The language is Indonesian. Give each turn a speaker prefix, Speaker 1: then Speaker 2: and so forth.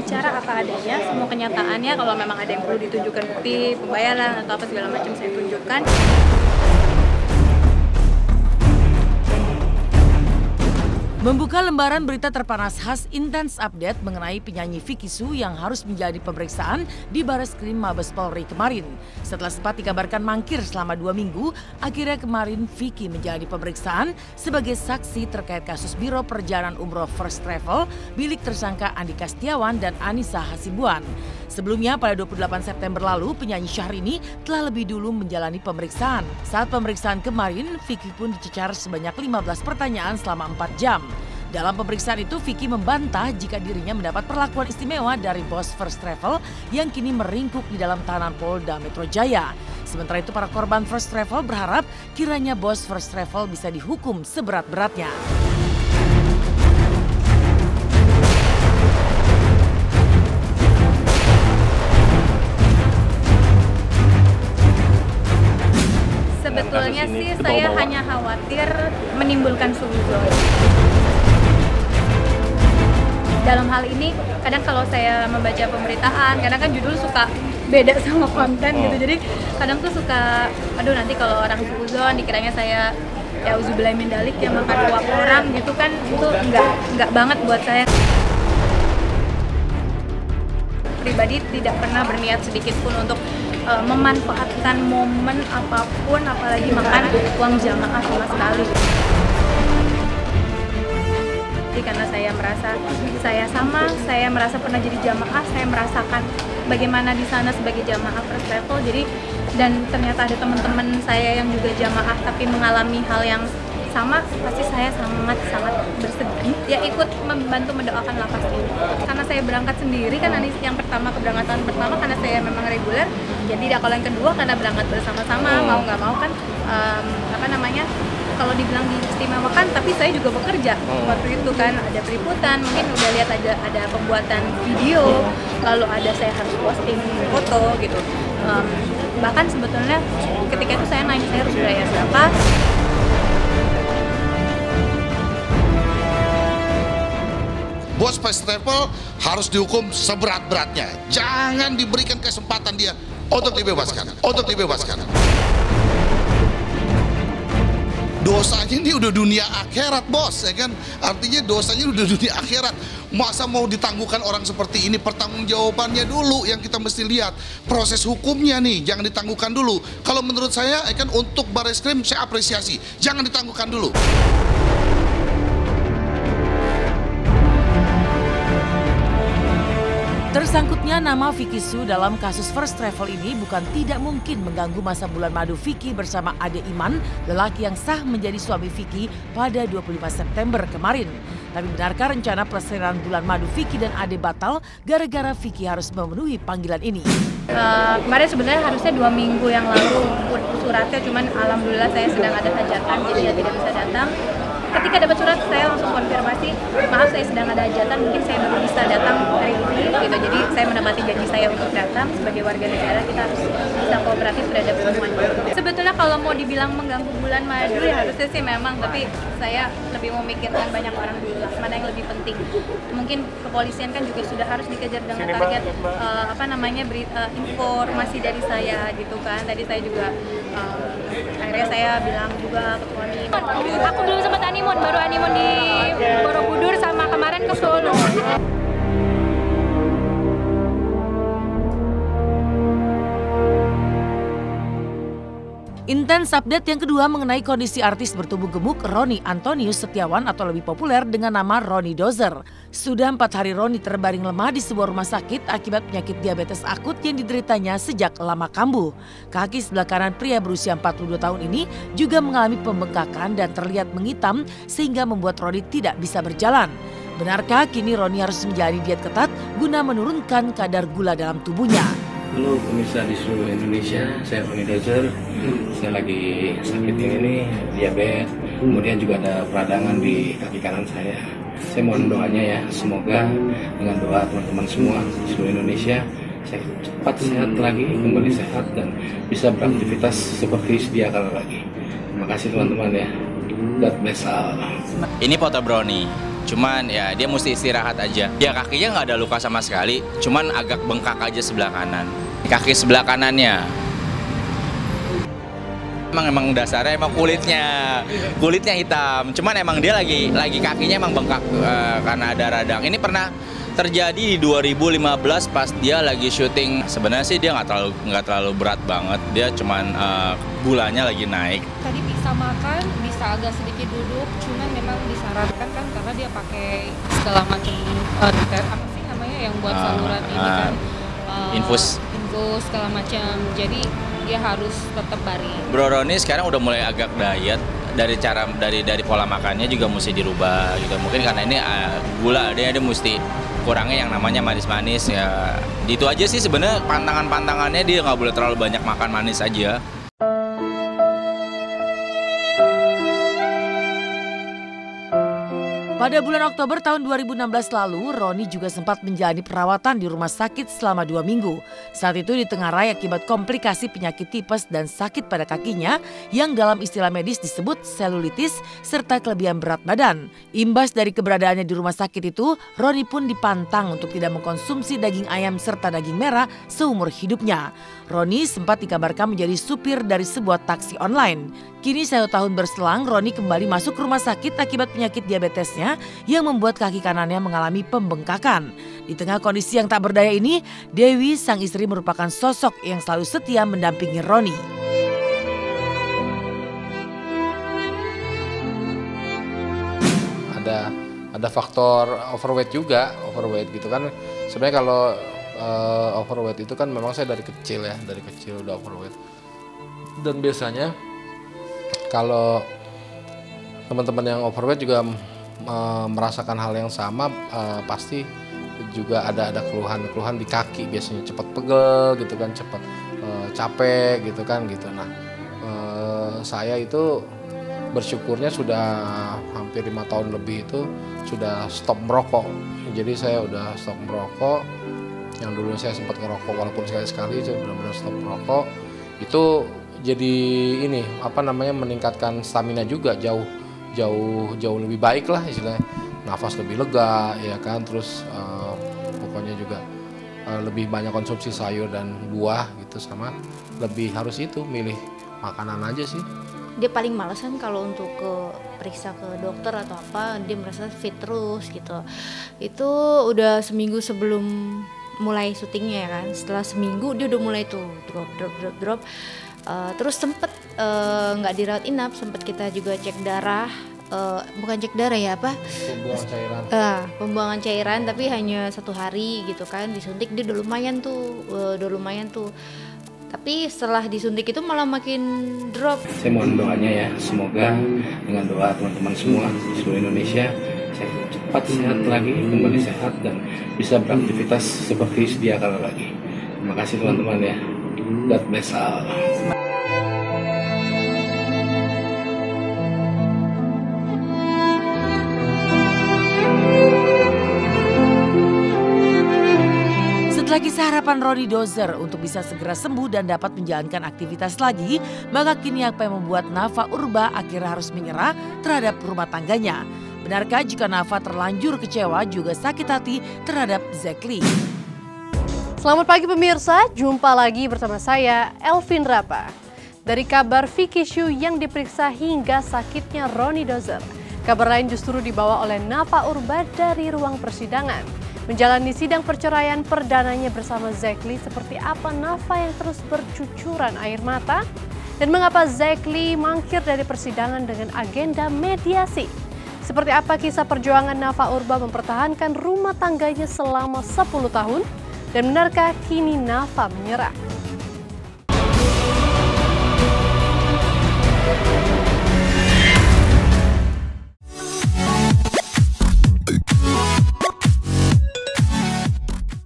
Speaker 1: bicara apa adanya, semua kenyataannya. Kalau memang ada yang perlu ditunjukkan bukti pembayaran atau apa segala macam saya tunjukkan.
Speaker 2: Membuka lembaran berita terpanas khas Intens Update mengenai penyanyi Vicky Su yang harus menjalani pemeriksaan di Bareskrim Mabes Polri kemarin. Setelah sempat dikabarkan mangkir selama 2 minggu, akhirnya kemarin Vicky menjalani pemeriksaan sebagai saksi terkait kasus Biro Perjalanan Umroh First Travel milik tersangka Andika Setiawan dan Anissa Hasibuan. Sebelumnya pada 28 September lalu, penyanyi Syahrini telah lebih dulu menjalani pemeriksaan. Saat pemeriksaan kemarin, Vicky pun dicecar sebanyak 15 pertanyaan selama 4 jam. Dalam pemeriksaan itu, Vicky membantah jika dirinya mendapat perlakuan istimewa dari bos First Travel yang kini meringkuk di dalam tahanan Polda Metro Jaya. Sementara itu, para korban First Travel berharap kiranya bos First Travel bisa dihukum seberat-beratnya.
Speaker 1: Sebetulnya sih saya hanya khawatir menimbulkan suuzon. Dalam hal ini, kadang kalau saya membaca pemberitaan, kadang kan judul suka beda sama konten gitu. Jadi kadang tuh suka, aduh nanti kalau orang suuzon dikiranya saya ya uzubillah min dalik yang makan uang orang gitu kan, itu enggak banget buat saya. Pribadi tidak pernah berniat sedikit pun untuk memanfaatkan momen apapun, apalagi makan uang jamaah sama sekali. Karena saya merasa saya merasa pernah jadi jamaah, saya merasakan bagaimana di sana sebagai jamaah First Travel. Jadi dan ternyata ada teman-teman saya yang juga jamaah tapi mengalami hal yang sama, pasti saya sangat bersedih. Ya ikut membantu mendoakan lapas ini. Karena saya berangkat sendiri kan, yang pertama keberangkatan pertama karena saya memang reguler. Jadi kalau yang kedua karena berangkat bersama-sama, mau nggak mau kan kalau dibilang diistimewakan, tapi saya juga bekerja waktu itu kan, ada peliputan, mungkin udah lihat ada pembuatan video, lalu ada saya harus posting foto gitu. Bahkan sebetulnya ketika itu saya nanya saya harus bayar berapa.
Speaker 3: Bos First Travel harus dihukum seberat-beratnya. Jangan diberikan kesempatan dia untuk dibebaskan. Dosanya ini udah dunia akhirat, bos, ya kan? Artinya dosanya udah dunia akhirat. Masa mau ditangguhkan orang seperti ini? Pertanggungjawabannya dulu yang kita mesti lihat. Proses hukumnya nih, jangan ditangguhkan dulu. Kalau menurut saya, ya kan, untuk Bareskrim saya apresiasi. Jangan ditangguhkan dulu.
Speaker 2: Tersangkutnya nama Vicky Su dalam kasus First Travel ini bukan tidak mungkin mengganggu masa bulan madu Vicky bersama Ade Iman, lelaki yang sah menjadi suami Vicky pada 25 September kemarin. Tapi benarkah rencana pelesairan bulan madu Vicky dan Ade batal gara-gara Vicky harus memenuhi panggilan ini?
Speaker 1: Kemarin sebenarnya harusnya 2 minggu yang lalu suratnya, cuman alhamdulillah saya sedang ada hajatan jadi ya tidak bisa datang. Ketika dapat surat saya langsung konfirmasi, maaf saya sedang ada hajatan, mungkin saya baru bisa datang hari ini gitu. Jadi saya menepati janji saya untuk datang. Sebagai warga negara kita harus bisa kooperatif terhadap semuanya. Sebetulnya kalau mau dibilang mengganggu bulan madu ya harusnya sih memang, tapi saya lebih memikirkan banyak orang dulu lah, mana yang lebih penting. Mungkin kepolisian kan juga sudah harus dikejar dengan target informasi dari saya gitu kan. Tadi saya juga akhirnya saya bilang juga ke Tony, aku belum sempat honeymoon, baru honeymoon di Borobudur sama kemarin ke Solo.
Speaker 2: Intens Update yang kedua mengenai kondisi artis bertubuh gemuk Roni Antonius Setiawan atau lebih populer dengan nama Roni Dozer. Sudah 4 hari Roni terbaring lemah di sebuah rumah sakit akibat penyakit diabetes akut yang dideritanya sejak lama kambuh. Kaki sebelah kanan pria berusia 42 tahun ini juga mengalami pembengkakan dan terlihat menghitam sehingga membuat Roni tidak bisa berjalan. Benarkah kini Roni harus menjalani diet ketat guna menurunkan kadar gula dalam tubuhnya?
Speaker 4: Halo pemirsa di seluruh Indonesia, saya Roni Dozer. Saya lagi sakit ini diabetes, kemudian juga ada peradangan di kaki kanan saya. Saya mohon doanya ya, semoga dengan doa teman-teman semua di seluruh Indonesia saya cepat sehat lagi, kembali sehat dan bisa beraktivitas seperti sedia kala lagi. Terima kasih teman-teman ya. God bless all.
Speaker 5: Ini foto Brownie. cuman ya dia mesti istirahat aja. Ya kakinya nggak ada luka sama sekali, cuman agak bengkak aja sebelah kanan. Kaki sebelah kanannya. Emang dasarnya emang kulitnya hitam. Cuman emang dia lagi kakinya emang bengkak karena ada radang. Ini pernah terjadi di 2015 pas dia lagi syuting. Sebenarnya sih dia nggak terlalu berat banget. Dia cuman gulanya lagi naik.
Speaker 6: Tadi bisa makan, bisa agak sedikit duduk, cuman memang disarankan kan karena dia pakai segala macam apa sih namanya yang buat saluran ini kan infus segala macam. Jadi dia harus tetap baring.
Speaker 5: Bro Roni sekarang udah mulai agak diet, dari pola makannya juga mesti dirubah gitu. Mungkin karena ini gula dia mesti kurangnya yang namanya manis-manis ya. Itu aja sih sebenarnya pantangannya dia nggak boleh terlalu banyak makan manis aja.
Speaker 2: Pada bulan Oktober tahun 2016 lalu, Roni juga sempat menjalani perawatan di rumah sakit selama 2 minggu. Saat itu ditengarai akibat komplikasi penyakit tipes dan sakit pada kakinya yang dalam istilah medis disebut selulitis serta kelebihan berat badan. Imbas dari keberadaannya di rumah sakit itu, Roni pun dipantang untuk tidak mengkonsumsi daging ayam serta daging merah seumur hidupnya. Roni sempat dikabarkan menjadi supir dari sebuah taksi online. Kini 1 tahun berselang, Roni kembali masuk rumah sakit akibat penyakit diabetesnya yang membuat kaki kanannya mengalami pembengkakan. Di tengah kondisi yang tak berdaya ini, Dewi sang istri merupakan sosok yang selalu setia mendampingi Roni.
Speaker 7: Ada faktor overweight gitu kan. Sebenarnya kalau overweight itu kan memang saya dari kecil udah overweight. Dan biasanya kalau teman-teman yang overweight juga merasakan hal yang sama, pasti juga ada keluhan di kaki, biasanya cepat pegel gitu kan, cepat capek gitu kan gitu. Nah, saya itu bersyukurnya sudah hampir 5 tahun lebih itu sudah stop merokok. Jadi saya udah stop merokok. Yang dulu saya sempat ngerokok walaupun sekali-sekali, saya benar-benar stop merokok. Itu jadi meningkatkan stamina juga, jauh lebih baik lah istilahnya. Nafas lebih lega ya kan, terus pokoknya juga lebih banyak konsumsi sayur dan buah gitu, sama lebih harus itu milih makanan aja sih.
Speaker 8: Dia paling males kan kalau untuk periksa ke dokter atau apa, dia merasa fit terus gitu. Itu udah seminggu sebelum mulai syutingnya ya kan. Setelah seminggu dia udah mulai tuh drop. Terus sempet nggak dirawat inap, sempet kita juga cek darah. Bukan cek darah ya,
Speaker 7: pembuangan cairan.
Speaker 8: Pembuangan cairan, tapi hanya 1 hari gitu kan. Disuntik dia udah lumayan tuh. Tapi setelah disuntik itu malah makin drop.
Speaker 4: Saya mohon doanya ya, semoga dengan doa teman-teman semua di seluruh Indonesia, saya cepat sehat lagi, kembali sehat dan bisa beraktivitas seperti sedia kala lagi. Terima kasih teman-teman ya. God bless all.
Speaker 2: Setelah kisah harapan Roni Dozer untuk bisa segera sembuh dan dapat menjalankan aktivitas lagi, maka kini apa yang membuat Nafa Urba akhirnya harus menyerah terhadap rumah tangganya? Benarkah jika Nafa terlanjur kecewa juga sakit hati terhadap Zekli?
Speaker 9: Selamat pagi pemirsa, jumpa lagi bersama saya Elvin Rapa. Dari kabar Vicky Shu yang diperiksa hingga sakitnya Roni Dozer, kabar lain justru dibawa oleh Nafa Urba dari ruang persidangan. Menjalani sidang perceraian perdananya bersama Zekli, seperti apa Nafa yang terus bercucuran air mata? Dan mengapa Zekli mangkir dari persidangan dengan agenda mediasi? Seperti apa kisah perjuangan Nafa Urba mempertahankan rumah tangganya selama 10 tahun? Dan benarkah kini Nafa menyerah?